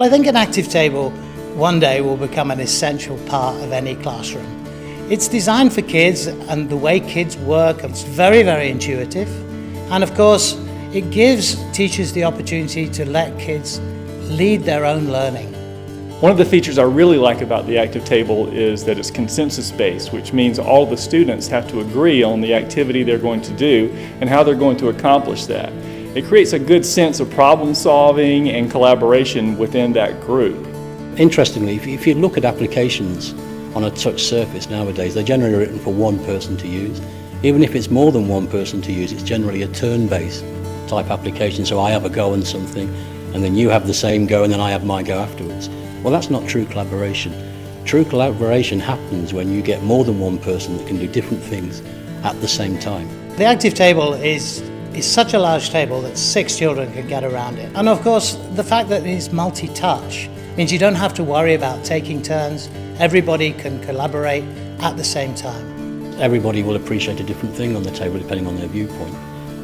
I think an ActivTable one day will become an essential part of any classroom. It's designed for kids and the way kids work, and it's very, very intuitive. And of course, it gives teachers the opportunity to let kids lead their own learning. One of the features I really like about the ActivTable is that it's consensus-based, which means all the students have to agree on the activity they're going to do and how they're going to accomplish that. It creates a good sense of problem solving and collaboration within that group. Interestingly, if you look at applications on a touch surface nowadays, they're generally written for one person to use. Even if it's more than one person to use, it's generally a turn-based type application. So I have a go on something, and then you have the same go, and then I have my go afterwards. Well, that's not true collaboration. True collaboration happens when you get more than one person that can do different things at the same time. The ActivTable is such a large table that 6 children can get around it. And of course, the fact that it is multi-touch means you don't have to worry about taking turns. Everybody can collaborate at the same time. Everybody will appreciate a different thing on the table depending on their viewpoint.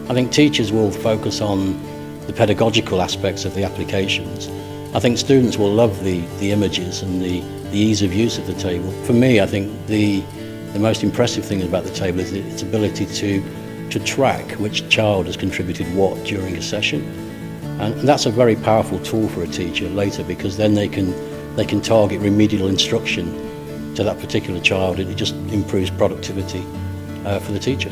I think teachers will focus on the pedagogical aspects of the applications. I think students will love the images and the ease of use of the table. For me, I think the most impressive thing about the table is its ability to track which child has contributed what during a session. And that's a very powerful tool for a teacher later, because then they can target remedial instruction to that particular child. It just improves productivity for the teacher.